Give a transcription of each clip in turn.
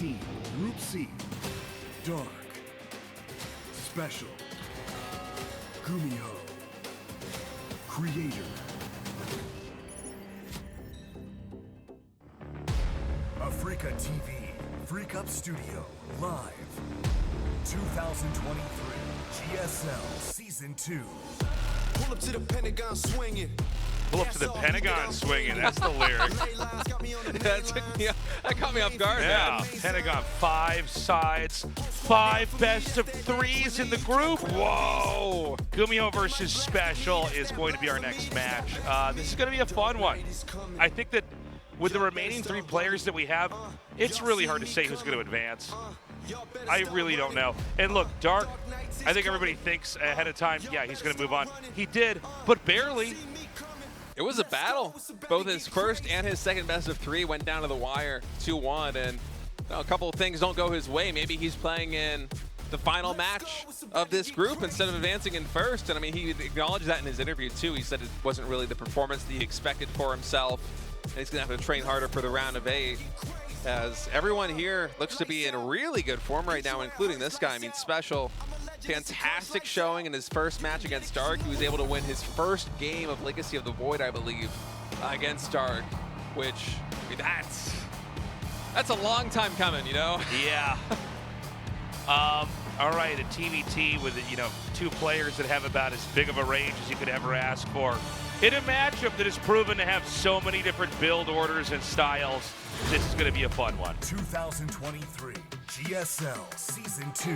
Team Group C. Dark. SpeCial. GuMiho. Creator. Africa TV. Freak Up Studio. Live. 2023. GSL Season 2. Pull up to the Pentagon swinging. Pull up to the Pentagon swinging. That's the lyric. That caught me off guard. Yeah, Man. Pentagon, 5 sides, 5 best of 3s in the group. Whoa! GuMiho versus SpeCial is going to be our next match. This is going to be a fun one. I think that with the remaining 3 players that we have, it's really hard to say who's going to advance. I really don't know. And look, Dark, I think everybody thinks ahead of time, yeah, he's going to move on. He did, but barely. It was a battle. Both his first and his second best of 3 went down to the wire, 2-1, and a couple of things don't go his way. Maybe he's playing in the final match of this group instead of advancing in first. And I mean, he acknowledged that in his interview too. He said it wasn't really the performance that he expected for himself. And he's gonna have to train harder for the round of 8. As everyone here looks to be in really good form right now, including this guy. I mean, SpeCial, fantastic showing in his first match against Dark. He was able to win his first game of Legacy of the Void, I believe, against Dark, which, I mean, that's a long time coming, you know? Yeah. All right, a TVT with, 2 players that have about as big of a range as you could ever ask for. In a matchup that has proven to have so many different build orders and styles, this is going to be a fun one. 2023 GSL Season 2.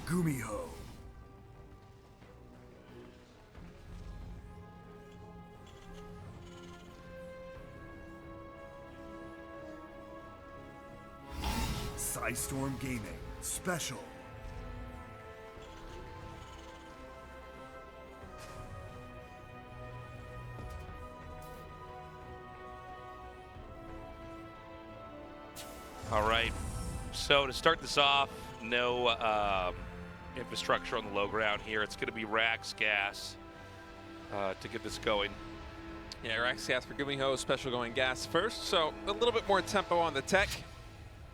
GuMiho. Storm Gaming. SpeCial. All right, so to start this off, no infrastructure on the low ground here. It's going to be Rax Gas to get this going. Yeah, Rax Gas for GuMiho, SpeCial going gas first, so a little bit more tempo on the tech.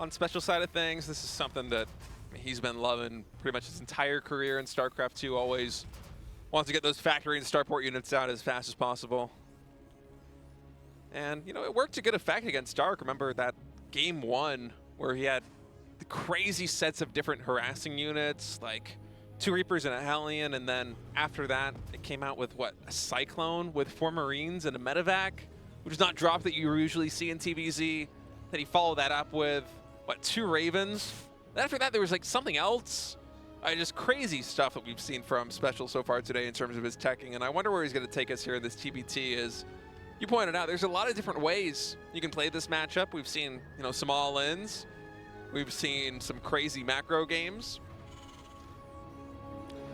On SpeCial side of things, this is something that he's been loving pretty much his entire career in StarCraft 2. Always wants to get those factory and starport units out as fast as possible. And, it worked to good effect against Dark. Remember that game 1 where he had the crazy sets of different harassing units, like 2 Reapers and a Hellion, and then after that, it came out with, what, a Cyclone with 4 Marines and a Medevac, which is not drop that you usually see in TVZ. Then he followed that up with, what, 2 Ravens? Then after that, there was like something else. Just crazy stuff that we've seen from SpeCial so far today in terms of his teching, and I wonder where he's going to take us here in this TBT. As you pointed out, there's a lot of different ways you can play this matchup. We've seen, some all-ins. We've seen some crazy macro games.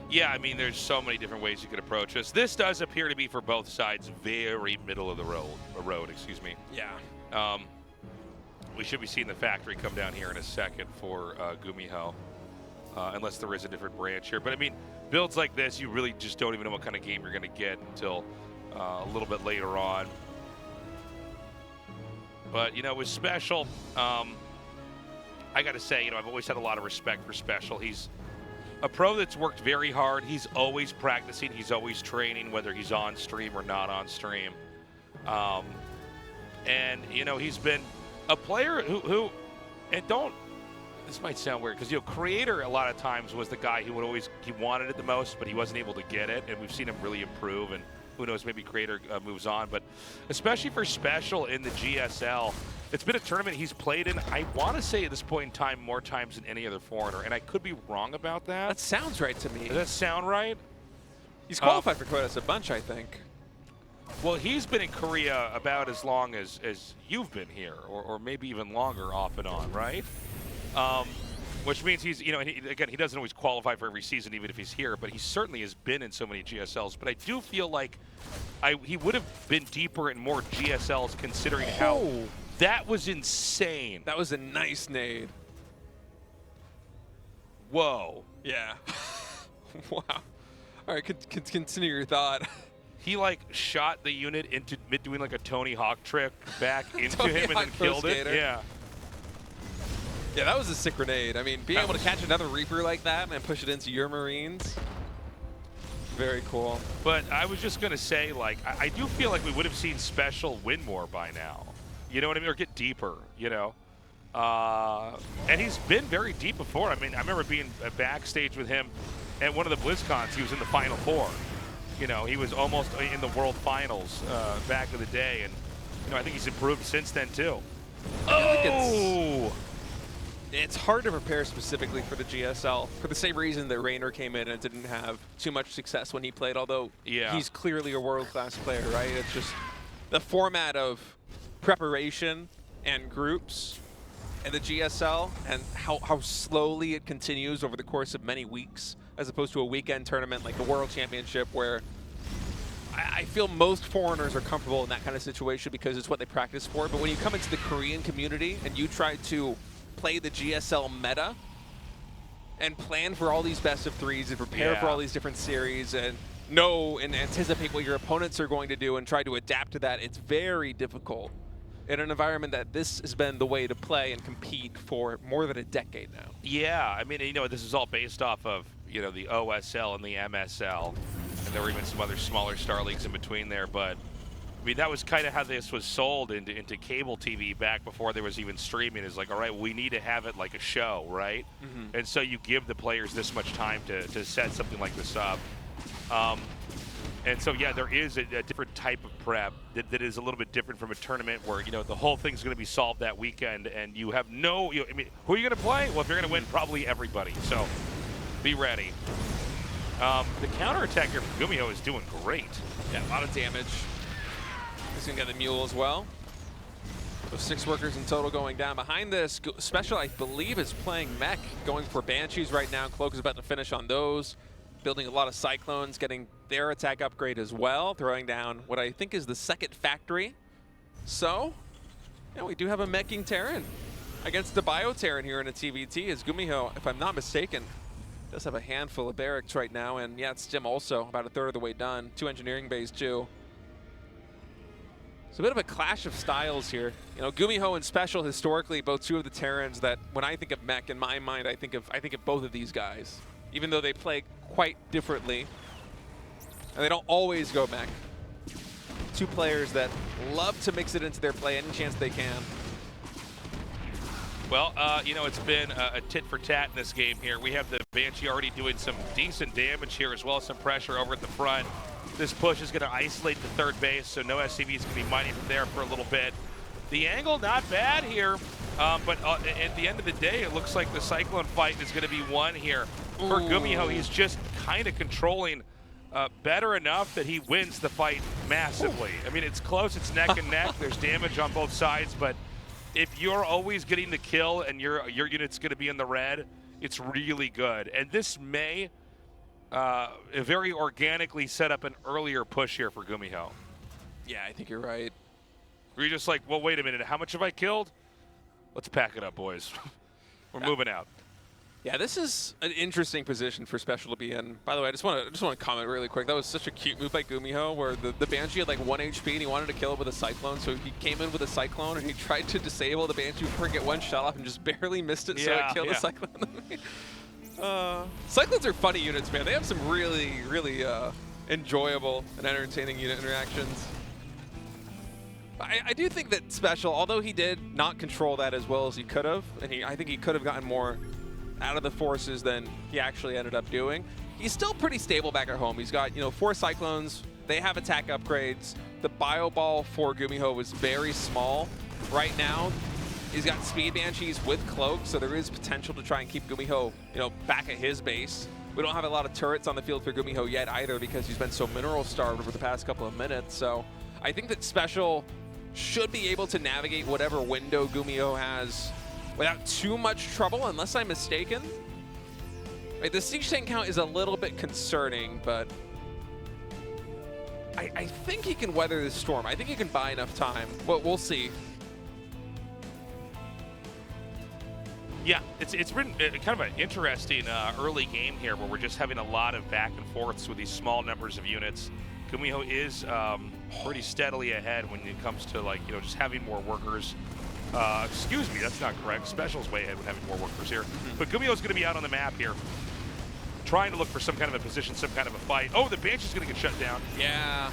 Yeah, I mean, there's so many different ways you could approach this. This does appear to be, for both sides, very middle of the road. Excuse me. Yeah. We should be seeing the factory come down here in a second for GuMiho, unless there is a different branch here. But I mean, builds like this, you really just don't even know what kind of game you're going to get until a little bit later on. But, with SpeCial, I got to say, I've always had a lot of respect for SpeCial. He's a pro that's worked very hard. He's always practicing. He's always training, whether he's on stream or not on stream. And, he's been a player who and this might sound weird, because, Creator a lot of times was the guy who he wanted it the most, but he wasn't able to get it. And we've seen him really improve, and who knows, maybe Creator moves on. But especially for SpeCial in the GSL, it's been a tournament he's played in, I want to say at this point in time, more times than any other foreigner. And I could be wrong about that. That sounds right to me. Does that sound right? He's qualified for Kodas a bunch, I think. Well, he's been in Korea about as long as you've been here, or maybe even longer off and on, right? Which means he's, you know, and again, he doesn't always qualify for every season, even if he's here, but he certainly has been in so many GSLs. But I do feel like he would have been deeper in more GSLs, considering how that was insane. That was a nice nade. Whoa. Yeah. Wow. All right, continue your thought. He like shot the unit into doing like a Tony Hawk trick back into Tony him and then Hawk killed it. skater. Yeah. Yeah, that was a sick grenade. I mean, being able to catch another Reaper like that and push it into your Marines, very cool. But I was just going to say, like, I do feel like we would have seen SpeCial win more by now. You know what I mean? Or get deeper, you know? And he's been very deep before. I mean, I remember being backstage with him at one of the BlizzCons. He was in the Final Four. You know, he was almost in the World Finals back in the day. And, you know, I think he's improved since then, too. Oh! It's hard to prepare specifically for the GSL for the same reason that Raynor came in and didn't have too much success when he played, although he's clearly a world-class player, right? It's just the format of preparation and groups and the GSL and how slowly it continues over the course of many weeks, as opposed to a weekend tournament like the World Championship, where I feel most foreigners are comfortable in that kind of situation because it's what they practice for. But when you come into the Korean community and you try to play the GSL meta and plan for all these best of threes and prepare for all these different series and know and anticipate what your opponents are going to do and try to adapt to that, it's very difficult in an environment that this has been the way to play and compete for more than a decade now. Yeah, I mean, you know, this is all based off of, you know, the OSL and the MSL, and there were even some other smaller star leagues in between there, but I mean, that was kind of how this was sold into cable TV back before there was even streaming. Is like, all right, we need to have it like a show, right? And so you give the players this much time to set something like this up. And so, yeah, there is a different type of prep that is a little bit different from a tournament where, you know, the whole thing's going to be solved that weekend, and you have no, I mean, who are you going to play? Well, if you're going to win, probably everybody. So be ready. The counterattack here from GuMiho is doing great. Yeah, a lot of damage. He's going to get the Mule as well. So 6 workers in total going down. Behind this, SpeCial, I believe, is playing Mech, going for Banshees right now. Cloak is about to finish on those. Building a lot of Cyclones, getting their attack upgrade as well. Throwing down what I think is the second factory. So, yeah, we do have a Meching Terran against the Bio Terran here in a TVT. As GuMiho, if I'm not mistaken, does have a handful of barracks right now. And yeah, it's Stim also, about a third of the way done. 2 engineering bays too. It's a bit of a clash of styles here. You know, GuMiho and SpeCial historically, both 2 of the Terrans that when I think of Mech, in my mind, I think of both of these guys, even though they play quite differently. And they don't always go Mech. 2 players that love to mix it into their play any chance they can. Well, you know, it's been a tit for tat in this game here. We have the Banshee already doing some decent damage here, as well as some pressure over at the front. This push is going to isolate the third base, so no SCV is going to be mining from there for a little bit. The angle, not bad here, but at the end of the day, it looks like the Cyclone fight is going to be won here. For GuMiho, he's just kind of controlling better enough that he wins the fight massively. I mean, it's close, it's neck and neck. There's damage on both sides, but if you're always getting the kill and your unit's going to be in the red, it's really good. And this may very organically set up an earlier push here for GuMiho. Yeah, I think you're right. Were you just like, well, wait a minute, how much have I killed? Let's pack it up, boys. We're moving out. Yeah, this is an interesting position for SpeCial to be in. By the way, I just want to comment really quick. That was such a cute move by GuMiho, where the Banshee had like 1 HP and he wanted to kill it with a Cyclone, so he came in with a Cyclone and he tried to disable the Banshee before it get 1 shot off and just barely missed it, so it killed the Cyclone. Cyclones are funny units, man. They have some really, really enjoyable and entertaining unit interactions. I do think that SpeCial, although he did not control that as well as he could have, and I think he could have gotten more out of the forces than he actually ended up doing, he's still pretty stable back at home. He's got, you know, 4 Cyclones. They have attack upgrades. The Bio Ball for GuMiho was very small. Right now, he's got Speed Banshees with Cloak, so there is potential to try and keep GuMiho, you know, back at his base. We don't have a lot of turrets on the field for GuMiho yet either, because he's been so mineral starved over the past couple of minutes. So I think that SpeCial should be able to navigate whatever window GuMiho has without too much trouble, unless I'm mistaken. Right, the siege tank count is a little bit concerning, but I think he can weather this storm. I think he can buy enough time. Well, we'll see. Yeah, it's been kind of an interesting early game here where we're just having a lot of back and forths with these small numbers of units. GuMiho is pretty steadily ahead when it comes to, like, just having more workers. Excuse me, that's not correct. SpeCial's way ahead with having more workers here. But GuMiho's going to be out on the map here, trying to look for some kind of a position, some kind of a fight. Oh, the Banshee's going to get shut down. Yeah.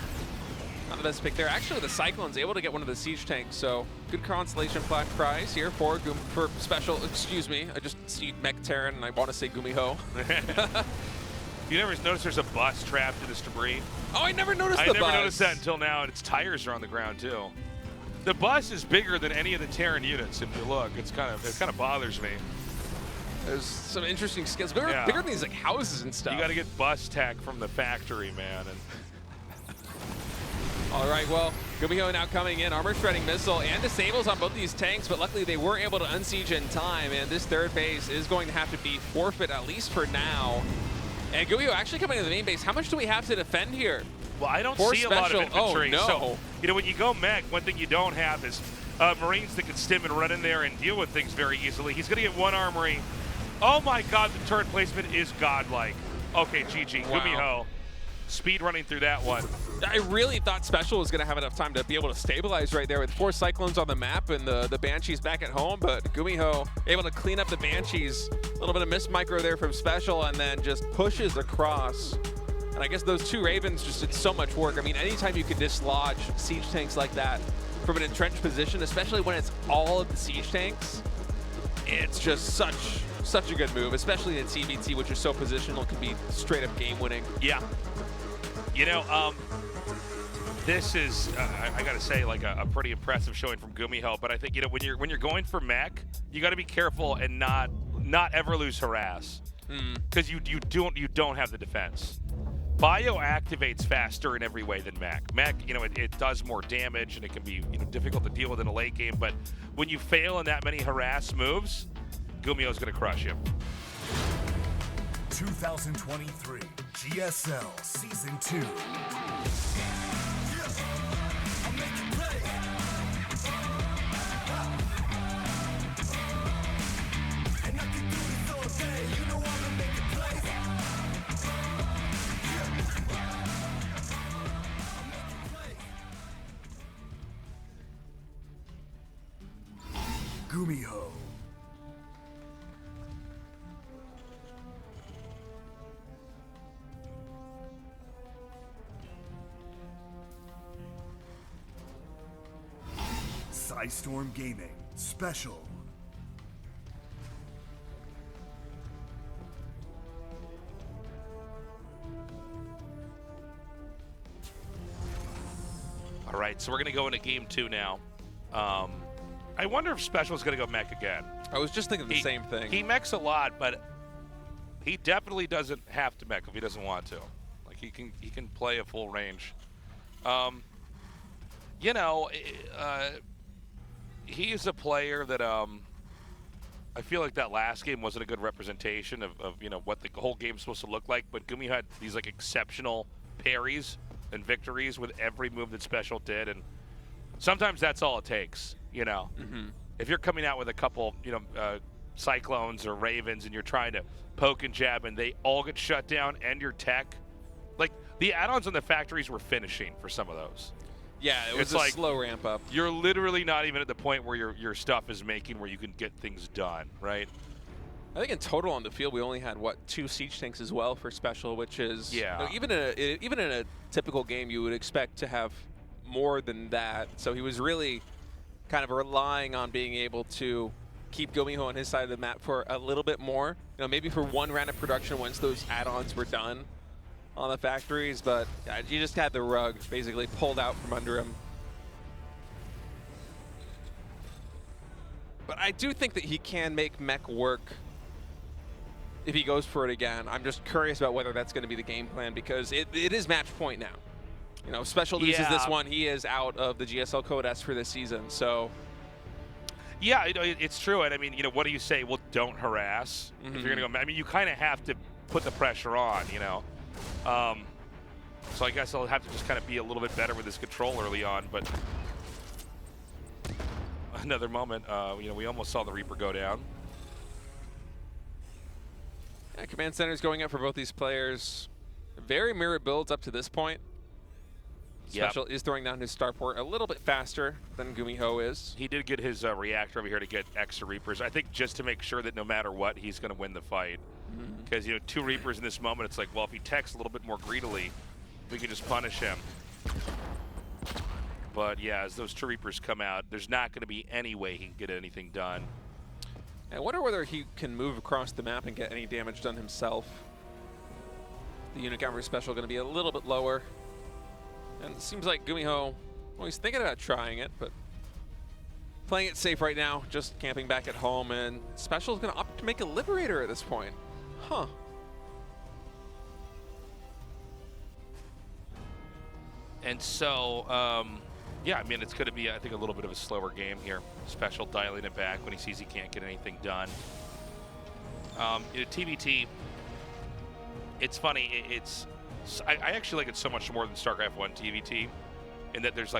Not the best pick there. Actually, the Cyclone's able to get one of the siege tanks, so good consolation prize here for SpeCial. Excuse me, I just see Mech Terran and I want to say GuMiho. You never noticed there's a bus trapped in this debris? Oh, I never noticed the bus. I never noticed that until now, and its tires are on the ground too. The bus is bigger than any of the Terran units. If you look, it kind of bothers me. There's some interesting skills. Bigger than these like houses and stuff. You got to get bus tech from the factory, man. And all right, well, GuMiho now coming in, armor shredding missile and disables on both these tanks, but luckily they were able to unsiege in time, and this third base is going to have to be forfeit, at least for now. And GuMiho actually coming to the main base. How much do we have to defend here? Well, I don't see a lot of infantry. Oh, no. So, when you go mech, one thing you don't have is Marines that can stim and run in there and deal with things very easily. He's going to get one armory. Oh my God, the turret placement is godlike. Okay, GG, wow. GuMiho. Speed running through that one. I really thought SpeCial was going to have enough time to be able to stabilize right there with 4 Cyclones on the map and the Banshees back at home, but GuMiho able to clean up the Banshees. A little bit of miss micro there from SpeCial, and then just pushes across. And I guess those 2 Ravens just did so much work. I mean, anytime you can dislodge siege tanks like that from an entrenched position, especially when it's all of the siege tanks, it's just such a good move, especially in TBT, which is so positional, can be straight up game winning. Yeah. This is, I gotta say, like a pretty impressive showing from GuMiho. But I think, when you're going for mech, you got to be careful and not ever lose harass, because you don't have the defense. Bio activates faster in every way than mech. Mech, it does more damage and it can be difficult to deal with in a late game. But when you fail in that many harass moves, GuMiho's gonna crush you. 2023 GSL Season 2. GuMiho. Storm Gaming SpeCial. All right, so we're going to go into game 2 now. I wonder if SpeCial's going to go mech again. I was just thinking the same thing. He mechs a lot, but he definitely doesn't have to mech if he doesn't want to. Like, he can play a full range. He is a player that I feel like that last game wasn't a good representation of what the whole game's supposed to look like. But GuMiho had these like exceptional parries and victories with every move that SpeCial did, and sometimes that's all it takes. If you're coming out with a couple Cyclones or Ravens and you're trying to poke and jab and they all get shut down and your tech, like the add-ons on the factories were finishing for some of those. Yeah, it was a slow ramp up. You're literally not even at the point where your stuff is making where you can get things done, right? I think in total on the field we only had 2 siege tanks as well for SpeCial, which is even in a typical game you would expect to have more than that. So he was really kind of relying on being able to keep GuMiho on his side of the map for a little bit more. Maybe for one round of production once those add-ons were done on the factories, but you just had the rug basically pulled out from under him. But I do think that he can make mech work if he goes for it again. I'm just curious about whether that's going to be the game plan, because it is match point now. SpeCial loses this one, he is out of the GSL Code S for this season, so. Yeah, it's true. And I mean, what do you say? Well, don't harass. If you're going to go, I mean, you kind of have to put the pressure on, So I guess I'll have to just kind of be a little bit better with his control early on. But another moment, we almost saw the Reaper go down. Yeah, Command Center is going up for both these players. Very mirror builds up to this point. SpeCial is throwing down his starport a little bit faster than GuMiho is. He did get his reactor over here to get extra Reapers. I think just to make sure that no matter what, he's going to win the fight. Because, 2 Reapers in this moment, it's like, well, if he techs a little bit more greedily, we can just punish him. But, yeah, as those 2 Reapers come out, there's not going to be any way he can get anything done. I wonder whether he can move across the map and get any damage done himself. The unit count for SpeCial going to be a little bit lower. And it seems like GuMiho, well, he's thinking about trying it, but playing it safe right now, just camping back at home, and SpeCial is going to opt to make a Liberator at this point. Huh. And so, yeah, I mean, it's going to be, I think, a little bit of a slower game here. SpeCial dialing it back when he sees he can't get anything done. TBT, it's funny, I actually like it so much more than StarCraft 1 TVT, in that there's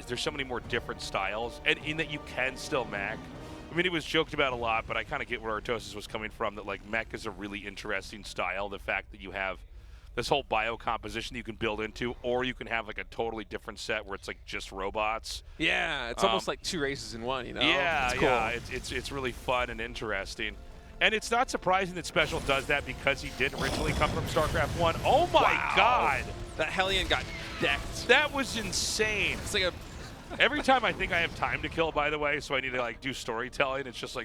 there's so many more different styles, and in that you can still mech. I mean, it was joked about a lot, but I kind of get where Artosis was coming from, that mech is a really interesting style. The fact that you have this whole bio composition you can build into, or you can have a totally different set where it's just robots. Yeah, it's almost like 2 races in one, Yeah, it's cool. Yeah, it's really fun and interesting. And it's not surprising that SpeCial does that because he did originally come from StarCraft 1. Oh my God! That Hellion got decked. That was insane. It's like every time I think I have time to kill, by the way, so I need to do storytelling, it's just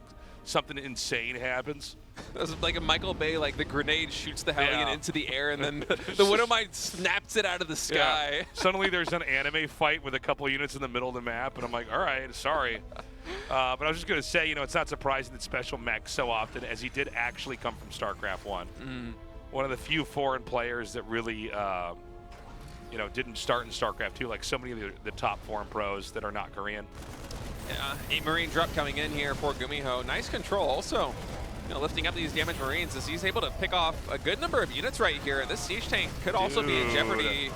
something insane happens. That's like a Michael Bay, the grenade shoots the Hellion into the air, and then the Widowmine snaps it out of the sky. Yeah. Suddenly there's an anime fight with a couple units in the middle of the map, and I'm like, all right, sorry. But I was just going to say, it's not surprising that SpeCial mech so often, as he did actually come from StarCraft 1. One of the few foreign players that really, didn't start in StarCraft 2, like so many of the top foreign pros that are not Korean. Yeah, a Marine drop coming in here for GuMiho. Nice control also. Lifting up these damaged Marines as he's able to pick off a good number of units right here. This siege tank could also be in jeopardy.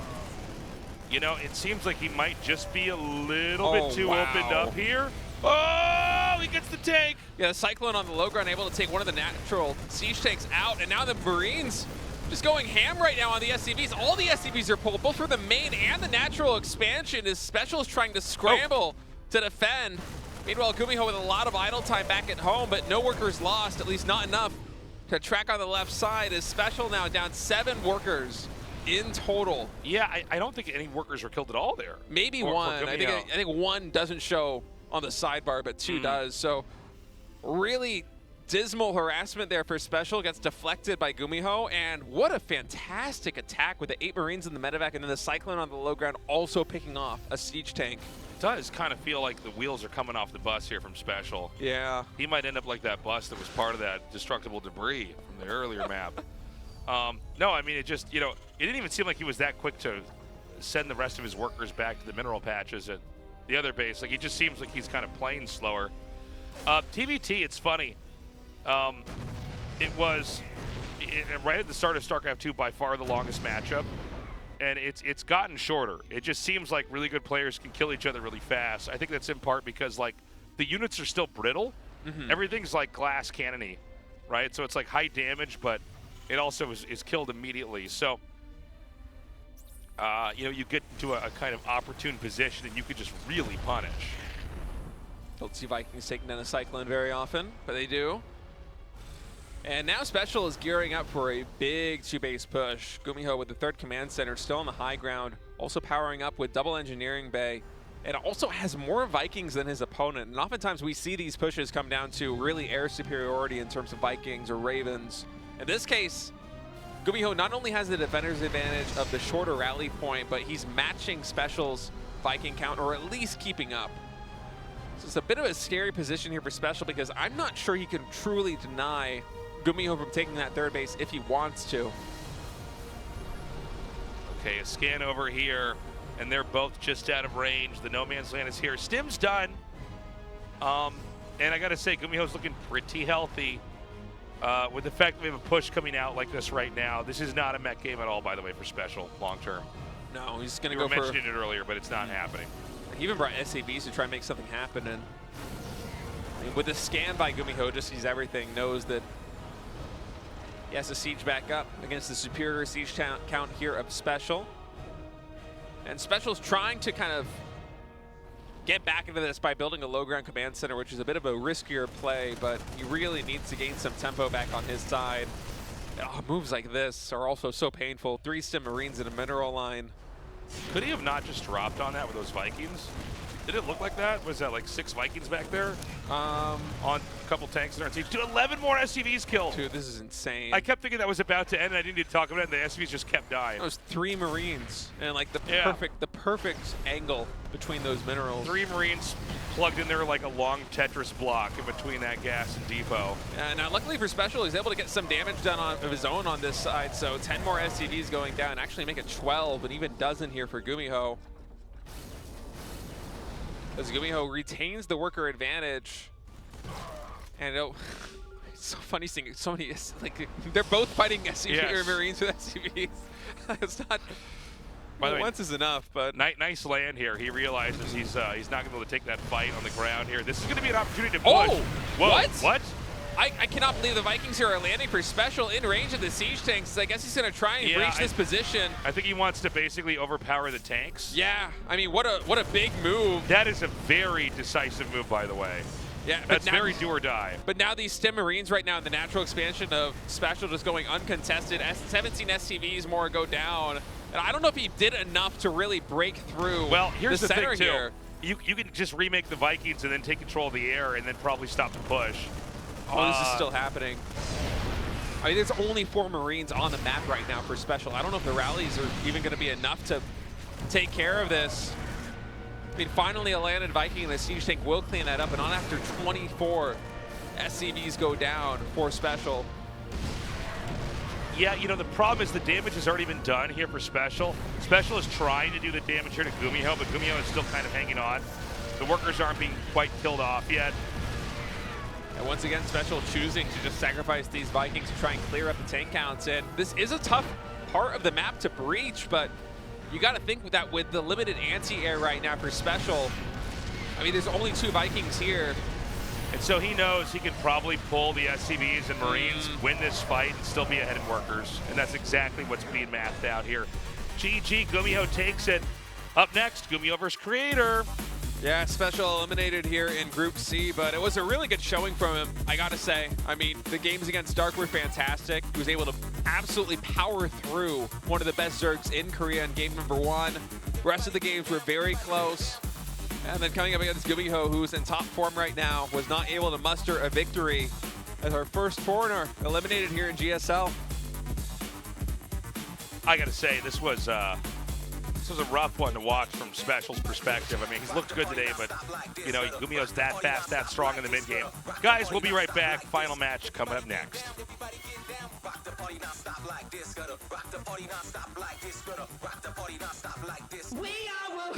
It seems like he might just be a little bit too opened up here. Oh, he gets the tank. Yeah, the Cyclone on the low ground able to take one of the natural siege tanks out, and now the Marines just going ham right now on the SCVs. All the SCVs are pulled, both for the main and the natural expansion, as SpeCial is trying to scramble to defend. Meanwhile, GuMiho with a lot of idle time back at home, but no workers lost, at least not enough to track on the left side, as SpeCial now down 7 workers in total. Yeah, I don't think any workers were killed at all there. Maybe one. I think 1 doesn't show on the sidebar, but 2 does. So really dismal harassment there for SpeCial, gets deflected by GuMiho, and what a fantastic attack with the 8 Marines in the medevac, and then the Cyclone on the low ground also picking off a siege tank. It does kind of feel like the wheels are coming off the bus here from SpeCial. Yeah. He might end up like that bus that was part of that destructible debris from the earlier map. No, I mean, it just, it didn't even seem like he was that quick to send the rest of his workers back to the mineral patches at the other base. He just seems like he's kind of playing slower. TBT, it's funny. It was right at the start of StarCraft 2 by far the longest matchup, and it's gotten shorter. It just seems like really good players can kill each other really fast. I think that's in part because the units are still brittle. Everything's glass cannony, right? So it's high damage, but it also is killed immediately. So you get into a kind of opportune position and you could just really punish. Don't see Vikings taking down a Cyclone very often, but they do. And now SpeCial is gearing up for a big 2-base push. GuMiho with the 3rd command center still on the high ground, also powering up with double engineering bay, and also has more Vikings than his opponent. And oftentimes we see these pushes come down to really air superiority in terms of Vikings or Ravens. In this case, GuMiho not only has the defender's advantage of the shorter rally point, but he's matching SpeCial's Viking count, or at least keeping up. So it's a bit of a scary position here for SpeCial, because I'm not sure he can truly deny GuMiho from taking that 3rd base if he wants to. Okay, a scan over here, and they're both just out of range. The no man's land is here. Stim's done. And I got to say, GuMiho's looking pretty healthy. With the fact that we have a push coming out like this right now, this is not a mech game at all, by the way, for SpeCial long term. No, he's going to We go were for... mentioning it earlier, but it's not happening. He even brought SAVs to try and make something happen. And I mean, with the scan by GuMiho, just sees everything, knows that he has to siege back up against the superior siege count here of SpeCial. And SpeCial's trying to kind of get back into this by building a low ground command center, which is a bit of a riskier play, but he really needs to gain some tempo back on his side. Oh, moves like this are also so painful. 3 stim Marines in a mineral line. Could he have not just dropped on that with those Vikings? Did it look like that? Was that like 6 Vikings back there? On a couple tanks in our team. Dude, 11 more SCVs killed. Dude, this is insane. I kept thinking that was about to end, and I didn't need to talk about it, and the SCVs just kept dying. That was 3 Marines, and like the perfect angle between those minerals. 3 Marines plugged in there like a long Tetris block in between that gas and depot. And luckily for SpeCial, he's able to get some damage done of his own on this side, so 10 more SCVs going down, actually make it 12, an even dozen here for GuMiho. As GuMiho retains the worker advantage. And it's so funny seeing so many, like, they're both fighting SCV or Marines with SCVs. It's not, by the way, once is enough, but. Nice land here. He realizes he's not going to be able to take that fight on the ground here. This is going to be an opportunity to push. Oh, whoa, what? I cannot believe the Vikings here are landing for SpeCial in range of the siege tanks. I guess he's going to try and breach this position. I think he wants to basically overpower the tanks. Yeah, I mean, what a big move. That is a very decisive move, by the way. Yeah, that's very do or die. But now these STEM Marines right now in the natural expansion of SpeCial just going uncontested. 17 SCVs more go down. And I don't know if he did enough to really break through. Well, here's the thing, too. Here. You can just remake the Vikings and then take control of the air and then probably stop the push. Oh, this is still happening. I mean, there's only 4 Marines on the map right now for SpeCial. I don't know if the rallies are even going to be enough to take care of this. I mean, finally a landed Viking and the siege tank will clean that up, and on after 24 SCVs go down for SpeCial. Yeah, you know, the problem is the damage has already been done here for SpeCial. SpeCial is trying to do the damage here to GuMiho, but GuMiho is still kind of hanging on. The workers aren't being quite killed off yet. And once again, SpeCial choosing to just sacrifice these Vikings to try and clear up the tank counts. And this is a tough part of the map to breach, but you got to think that with the limited anti-air right now for SpeCial, I mean, there's only 2 Vikings here. And so he knows he can probably pull the SCVs and Marines, win this fight, and still be ahead in workers. And that's exactly what's being mathed out here. GG, GuMiho takes it. Up next, GuMiho versus Creator. Yeah, SpeCial eliminated here in Group C, but it was a really good showing from him, I gotta say. I mean, the games against Dark were fantastic. He was able to absolutely power through one of the best Zergs in Korea in game number 1. The rest of the games were very close. And then coming up against GuMiho, who's in top form right now, was not able to muster a victory as our first foreigner eliminated here in GSL. I gotta say, this was a rough one to watch from SpeCial's perspective. I mean, he's looked good today, but, you know, GuMiho's that fast, that strong in the mid-game. Guys, we'll be right back. Final match coming up next. We are